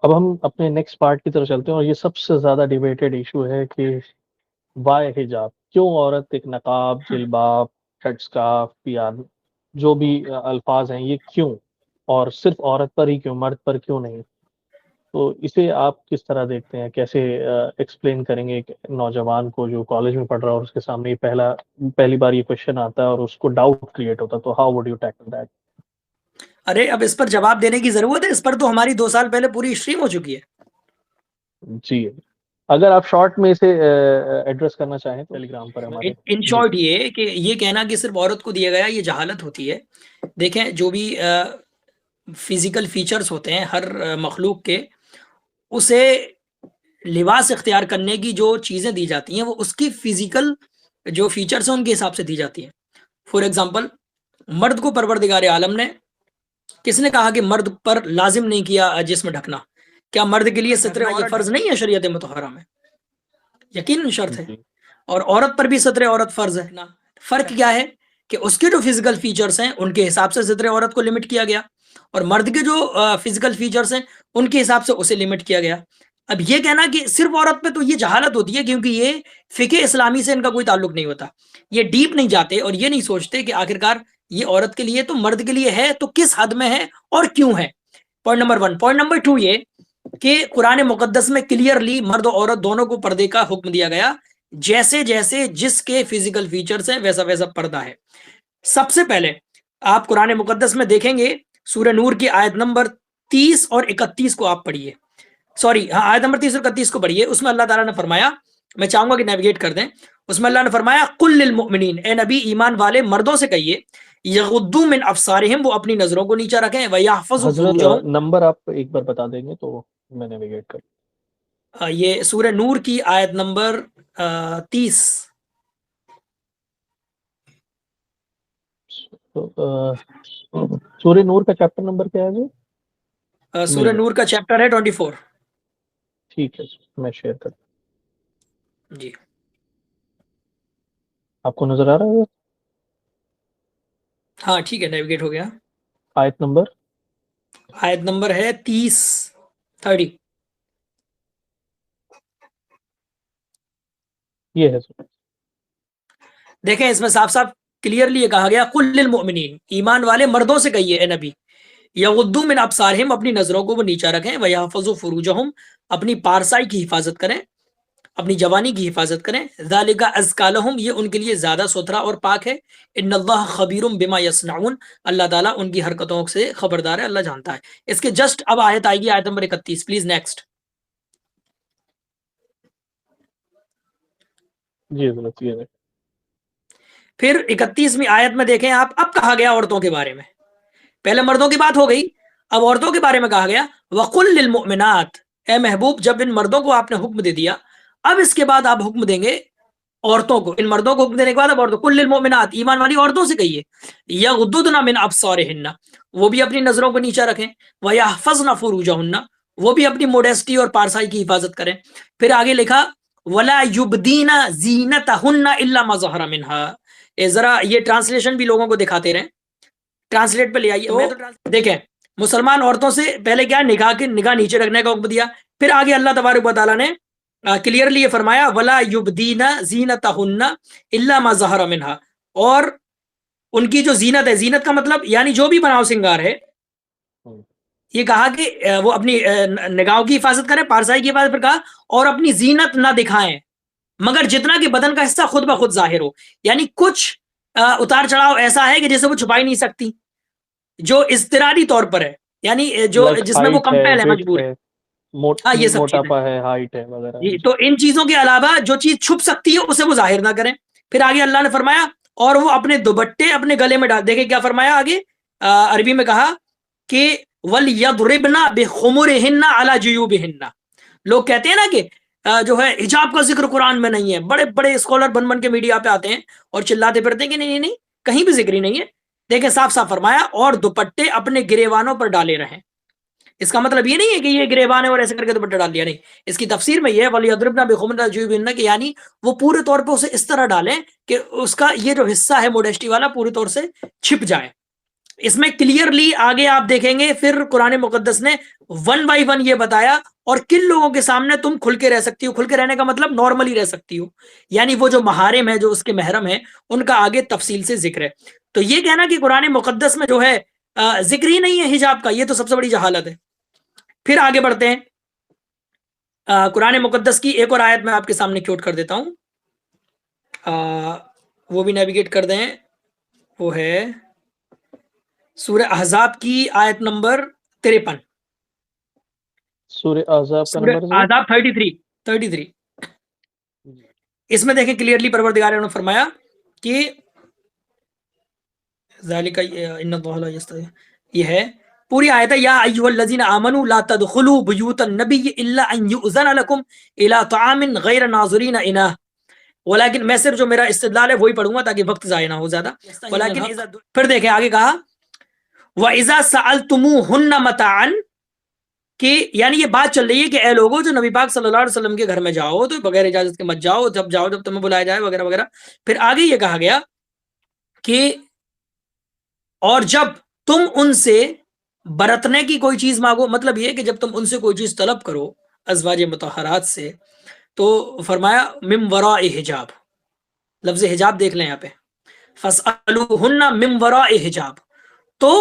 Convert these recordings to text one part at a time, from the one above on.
اب ہم اپنے نیکسٹ پارٹ کی طرف چلتے ہیں، اور یہ سب سے زیادہ ڈیبیٹڈ ایشو ہے کہ وائی حجاب، کیوں عورت ایک نقاب، جلباب، ہیڈ سکارف یا جو بھی الفاظ ہیں، یہ کیوں، اور صرف عورت پر ہی کیوں، مرد پر کیوں نہیں؟ تو اسے آپ کس طرح دیکھتے ہیں، کیسے ایکسپلین کریں گے ایک نوجوان کو جو کالج میں پڑھ رہا ہے اور اس کے سامنے یہ پہلی بار یہ کوشچن آتا ہے اور اس کو ڈاؤٹ کریٹ ہوتا ہے، تو how would you tackle that? ارے اب اس پر جواب دینے کی ضرورت ہے؟ اس پر تو ہماری 2 سال پہلے پوری اسٹریم ہو چکی ہے. جی، اگر آپ شارٹ میں اسے ایڈریس کرنا چاہیں تو ٹیلی گرام پر ہمارے. ان شارٹ یہ کہ یہ کہنا کہ صرف عورت کو دیا گیا یہ جہالت ہوتی ہے. دیکھیں جو بھی فزیکل فیچرز ہوتے ہیں ہر مخلوق کے، اسے لباس اختیار کرنے کی جو چیزیں دی جاتی ہیں وہ اس کی فزیکل جو فیچرز ہیں ان کے حساب سے دی جاتی ہیں. فار ایگزامپل مرد کو پروردگار عالم نے کس نے کہا کہ مرد پر لازم نہیں کیا جسم ڈھکنا؟ کیا مرد کے لیے ستر عورت فرض نہیں ہے شریعت مطہرہ میں؟ یقیناً شرط ہے. اور عورت پر بھی ستر عورت فرض ہے. فرق کیا ہے کہ اس کے جو فزیکل فیچرز ہیں ان کے حساب سے ستر عورت کو لمٹ کیا گیا، اور مرد کے جو فزیکل فیچرز ہیں ان کے حساب سے اسے لمٹ کیا گیا. اب یہ کہنا کہ صرف عورت پہ، تو یہ جہالت ہوتی ہے، کیونکہ یہ فقہ اسلامی سے ان کا کوئی تعلق نہیں ہوتا. یہ ڈیپ نہیں جاتے اور یہ نہیں سوچتے کہ آخرکار یہ عورت کے لیے تو مرد کے لیے ہے تو کس حد میں ہے اور کیوں ہے. Point number 1. پوائنٹ نمبر 2 یہ کہ قرآن مقدس میں کلیئرلی مرد و عورت دونوں کو پردے کا حکم دیا گیا، جیسے جیسے جس کے فزیکل فیچرز ہیں ویسا ویسا پردہ ہے. سب سے پہلے آپ قرآن مقدس میں دیکھیں گے سورہ نور کی آیت نمبر 30 اور 31 کو آپ پڑھیے. آیت نمبر 30 اور 31 کو پڑھیے. اس میں اللہ تعالیٰ نے فرمایا، میں چاہوں گا کہ نیویگیٹ کر دیں، اس میں اللہ نے فرمایا قل للمؤمنین، اے نبی ایمان والے مردوں سے کہیے، یغضوا من ابصارہم، وہ اپنی نظروں کو نیچا رکھیں، ویحفظوا فروجہم. نمبر آپ ایک بار بتا دیں گے تو میں نیویگیٹ کر. یہ سورہ نور کی آیت نمبر 30. سورہ نور کا چیپٹر نمبر کیا ہے جی؟ سورہ نور کا چیپٹر ہے 24. ٹھیک ہے، میں شیئر کر جی. آپ کو نظر آ رہا ہے؟ ہاں ٹھیک ہے، نیویگیٹ ہو گیا. آیت نمبر ہے 30. یہ ہے. دیکھیں اس میں صاف صاف کلیئرلی یہ کہا گیا قل للمؤمنین، ایمان والے مردوں سے کہیے اے نبی، یغضوا من ابصارہم، اپنی نظروں کو وہ نیچا رکھیں، ویحفظوا فروجہم، اپنی پارسائی کی حفاظت کریں، اپنی جوانی کی حفاظت کریں، ذالک ازکی لہم، یہ ان کے لیے زیادہ ستھرا اور پاک ہے، ان اللہ خبیر بما یصنعون، اللہ تعالیٰ ان کی حرکتوں سے خبردار ہے، اللہ جانتا ہے. اس کے جسٹ اب آیت آئے گی، آیت نمبر 31. Please next. جی. پھر 31ویں آیت میں دیکھیں آپ، اب کہا گیا عورتوں کے بارے میں، پہلے مردوں کی بات ہو گئی، اب عورتوں کے بارے میں کہا گیا وَقُلْ لِلْمُؤْمِنَاتِ، اے محبوب جب ان مردوں کو آپ نے حکم دے دیا، اب اس کے بعد آپ حکم دیں گے عورتوں کو، ان مردوں کو حکم دینے کے بعد اب عورتوں، قُلْ لِلْمُؤْمِنَاتِ، ایمان والی عورتوں سے کہیے، یغضضن من ابصارہن، وہ بھی اپنی نظروں کو نیچا رکھیں، وَيَحْفَظْنَ فُرُوجَهُنَّ، وہ بھی اپنی موڈیسٹی اور پارسائی کی حفاظت کریں. پھر آگے لکھا وَلَا يُبْدِينَ زِينَتَهُنَّ إِلَّا مَا ظَهَرَ مِنْهَا. ذرا یہ ٹرانسلیشن بھی لوگوں کو دکھاتے رہیں، ٹرانسلیٹ پہ لے آئیے. تو دیکھیں مسلمان عورتوں سے پہلے کیا نگاہ نیچے رکھنے کا حکم دیا، پھر آگے اللہ تبارک و تعالیٰ نے کلیئرلی یہ فرمایا وَلَا يُبْدِينَ زِينَتَهُنَّ إِلَّا مَا ظَهَرَ مِنْهَا، اور ان کی جو زینت ہے، زینت کا مطلب یعنی جو بھی بناؤ سنگار ہے، یہ کہا کہ وہ اپنی نگاہوں کی حفاظت کریں، پارسائی کی حفاظت، پر کہا اور اپنی زینت نہ دکھائیں مگر جتنا کہ بدن کا حصہ خود بخود ظاہر ہو. یعنی کچھ اتار چڑھاؤ ایسا ہے کہ جسے وہ چھپائی نہیں سکتی، جو اضطراری طور پر ہے، یعنی جو جس میں وہ کمپیل ہے، مجبور ہے. ہاں یہ سب چیزیں موٹاپا ہے، ہائٹ ہے وغیرہ. تو ان چیزوں کے علاوہ جو چیز چھپ سکتی ہے اسے وہ ظاہر نہ کریں. پھر آگے اللہ نے فرمایا اور وہ اپنے دوپٹے اپنے گلے میں ڈال. دیکھیں کیا فرمایا آگے، عربی میں کہا کہ وَلْيَضْرِبْنَ بِخُمُرِهِنَّ عَلَى جُيُوبِهِنَّ. لوگ کہتے ہیں نا کہ جو ہے حجاب کا ذکر قرآن میں نہیں ہے، بڑے بڑے اسکالر بن کے میڈیا پہ آتے ہیں اور چلاتے پھرتے ہیں کہ نہیں نہیں کہیں بھی ذکر ہی نہیں ہے. دیکھیں صاف صاف فرمایا اور دوپٹے اپنے گریبانوں پر ڈالے رہیں. اس کا مطلب یہ نہیں ہے کہ یہ گریبان ہے اور ایسے کر کے دوپٹہ ڈال دیا، نہیں. اس کی تفسیر میں یہ ہے وَلْيَضْرِبْنَ بِخُمُرِهِنَّ عَلَى جُيُوبِهِنَّ کہ یعنی وہ پورے طور پہ اسے اس طرح ڈالیں کہ اس کا یہ جو حصہ ہے موڈیسٹی والا پورے طور سے چھپ جائے. اس میں کلیئرلی آگے آپ دیکھیں گے پھر قرآن مقدس نے 1 بائی 1 یہ بتایا، اور کن لوگوں کے سامنے تم کھل کے رہ سکتی ہو. کھل کے رہنے کا مطلب نارملی رہ سکتی ہو، یعنی وہ جو محارم ہے، جو اس کے محرم ہیں، ان کا آگے تفصیل سے ذکر ہے. تو یہ کہنا کہ قرآن مقدس میں جو ہے ذکر ہی نہیں ہے حجاب کا، یہ تو سب سے بڑی جہالت ہے. پھر آگے بڑھتے ہیں. قرآن مقدس کی ایک اور آیت میں آپ کے سامنے کیوٹ کر دیتا ہوں، وہ بھی نیویگیٹ کر دیں. وہ ہے سورہ احزاب کی آیت نمبر 53. سورہ احزاب کا سورہ نمبر احزاب 33. اس میں دیکھیں کلیئرلی پروردگار نے فرمایا کہ ذالک ان اللہ لا یستحی، یہ ہے پوری آیت ہے، یا ایھا الذین آمنوا لا تدخلوا بیوت النبی الا ان یؤذن لکم الی طعام غیر ناظرین انہ. ولیکن میں صرف جو میرا استدلال ہے وہی پڑھوں گا تاکہ وقت ضائع نہ ہو زیادہ. ولیکن پھر دیکھیں آگے کہا وَإِذَا سَأَلْتُمُوهُنَّ مَتَاعًا، کہ یعنی یہ بات چل رہی ہے کہ اے لوگوں جو نبی پاک صلی اللہ علیہ وسلم کے گھر میں جاؤ تو بغیر اجازت کے مت جاؤ، جب جاؤ جب تمہیں بلایا جائے وغیرہ وغیرہ. پھر آگے یہ کہا گیا کہ اور جب تم ان سے برتنے کی کوئی چیز مانگو، مطلب یہ کہ جب تم ان سے کوئی چیز طلب کرو ازواج مطہرات سے، تو فرمایا من وراء حجاب. لفظ حجاب دیکھ لیں یہاں پہ، فَاسْأَلُوهُنَّ مِن وَرَاءِ حجاب، تو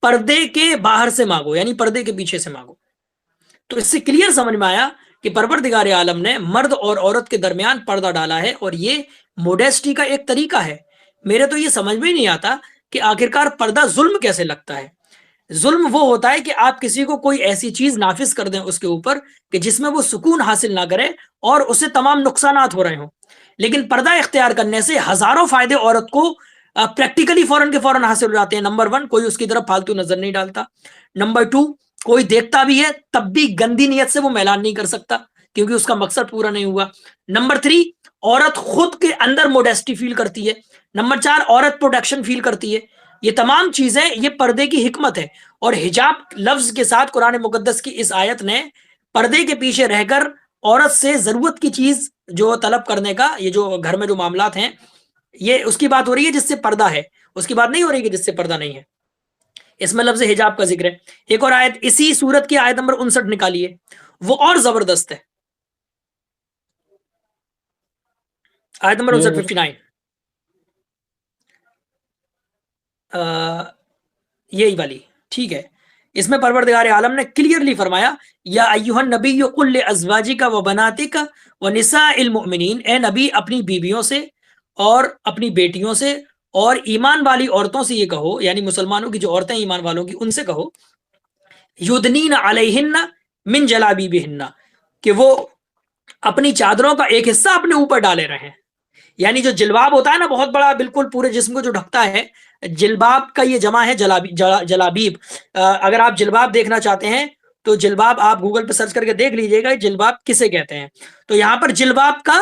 پردے کے باہر سے مانگو، یعنی پردے کے پیچھے سے مانگو. تو اس سے کلیئر سمجھ میں آیا کہ پروردگار عالم نے مرد اور عورت کے درمیان پردہ ڈالا ہے، اور یہ موڈیسٹی کا ایک طریقہ ہے. میرے تو یہ سمجھ میں نہیں آتا کہ آخرکار پردہ ظلم کیسے لگتا ہے. ظلم وہ ہوتا ہے کہ آپ کسی کو کوئی ایسی چیز نافذ کر دیں اس کے اوپر کہ جس میں وہ سکون حاصل نہ کرے اور اسے تمام نقصانات ہو رہے ہوں. لیکن پردہ اختیار کرنے سے ہزاروں فائدے عورت کو پریکٹیکلی فوراً کے فوراً حاصل ہو جاتے ہیں. نمبر 1، کوئی اس کی طرف فالتو نظر نہیں ڈالتا. نمبر 2، کوئی دیکھتا بھی ہے تب بھی گندی نیت سے وہ میلان نہیں کر سکتا کیونکہ اس کا مقصد پورا نہیں ہوا. نمبر 3، عورت خود کے اندر موڈیسٹی فیل کرتی ہے. نمبر 4، عورت پروٹیکشن فیل کرتی ہے. یہ تمام چیزیں یہ پردے کی حکمت ہے. اور حجاب لفظ کے ساتھ قرآن مقدس کی اس آیت نے پردے کے پیچھے رہ کر عورت سے ضرورت کی چیز جو طلب کرنے کا، یہ جو گھر میں جو معاملات ہیں، یہ اس کی بات ہو رہی ہے جس سے پردہ ہے، اس کی بات نہیں ہو رہی کہ جس سے پردہ نہیں ہے. اس میں لفظ حجاب کا ذکر ہے. ایک اور آیت اسی سورت کی آیت نمبر 59 نکالیے، وہ اور زبردست ہے. آیت نمبر 59 یہی والی، ٹھیک ہے. اس میں پروردگار عالم نے کلیئرلی فرمایا یا ایھا النبی قل لازواجک وبناتک ونساء المؤمنین، اے نبی اپنی بیویوں سے اور اپنی بیٹیوں سے اور ایمان والی عورتوں سے یہ کہو، یعنی مسلمانوں کی جو عورتیں ایمان والوں کی، ان سے کہو یدنین علیہن من جلابیبہن، کہ وہ اپنی چادروں کا ایک حصہ اپنے اوپر ڈالے رہیں. یعنی جو جلباب ہوتا ہے نا، بہت بڑا بالکل پورے جسم کو جو ڈھکتا ہے، جلباب کا یہ جمع ہے جلابیب. اگر آپ جلباب دیکھنا چاہتے ہیں تو جلباب آپ گوگل پہ سرچ کر کے دیکھ لیجئے گا جلباب کسے کہتے ہیں. تو یہاں پر جلباب کا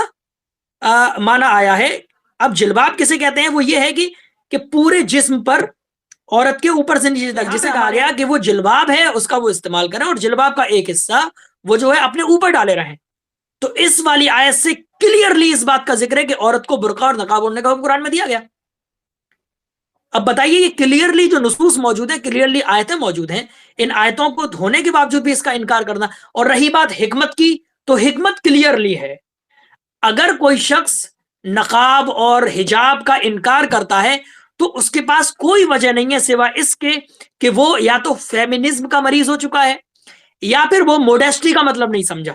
معنی آیا ہے. اب جلباب کسے کہتے ہیں؟ وہ یہ ہے کہ پورے جسم پر عورت کے اوپر سے نیچے تک جسے کہا گیا کہ وہ جلباب ہے اس کا وہ استعمال کریں، اور جلباب کا ایک حصہ وہ جو ہے اپنے اوپر ڈالے رہیں. تو اس والی آیت سے کلیئرلی اس بات کا ذکر ہے کہ عورت کو برقع اور نقاب اوڑھنے کا حکم قرآن میں دیا گیا. اب بتائیے یہ کلیئرلی جو نصوص موجود ہیں، کلیئرلی آیتیں موجود ہیں، ان آیتوں کو ہونے کے باوجود بھی اس کا انکار کرنا. اور رہی بات حکمت کی، تو حکمت کلیئرلی ہے. اگر کوئی شخص نقاب اور حجاب کا انکار کرتا ہے تو اس کے پاس کوئی وجہ نہیں ہے سوائے اس کے کہ وہ یا تو فیمنزم کا مریض ہو چکا ہے یا پھر وہ موڈیسٹی کا مطلب نہیں سمجھا.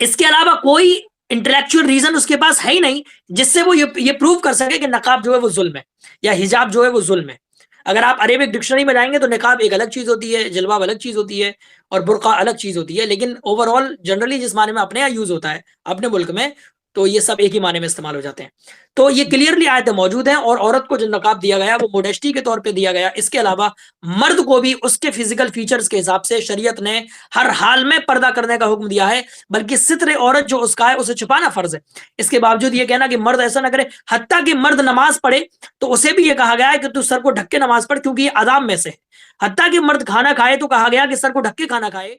اس کے علاوہ کوئی انٹلیکچوئل ریزن اس کے پاس ہے ہی نہیں جس سے وہ یہ پروو کر سکے کہ نقاب جو ہے وہ ظلم ہے یا حجاب جو ہے وہ ظلم ہے. اگر آپ عربک ڈکشنری میں جائیں گے تو نقاب ایک الگ چیز ہوتی ہے، جلباب الگ چیز ہوتی ہے، اور برقع الگ چیز ہوتی ہے. لیکن اوور آل جنرلی جس معنی میں اپنے یہاں یوز ہوتا ہے اپنے ملک میں، تو یہ سب ایک ہی معنی میں استعمال ہو جاتے ہیں. تو یہ کلیئرلی آیتیں موجود ہیں. اور عورت کو جو نقاب دیا گیا وہ موڈیسٹی کے طور پہ دیا گیا. اس کے علاوہ مرد کو بھی اس کے فزیکل فیچرز کے حساب سے شریعت نے ہر حال میں پردہ کرنے کا حکم دیا ہے، بلکہ ستر عورت جو اس کا ہے اسے چھپانا فرض ہے. اس کے باوجود یہ کہنا کہ مرد ایسا نہ کرے، حتیٰ کہ مرد نماز پڑھے تو اسے بھی یہ کہا گیا ہے کہ تو سر کو ڈھک کے نماز پڑھ، کیونکہ یہ آداب میں سے. حتیٰ کہ مرد کھانا کھائے تو کہا گیا کہ سر کو ڈھک کے کھانا کھائے.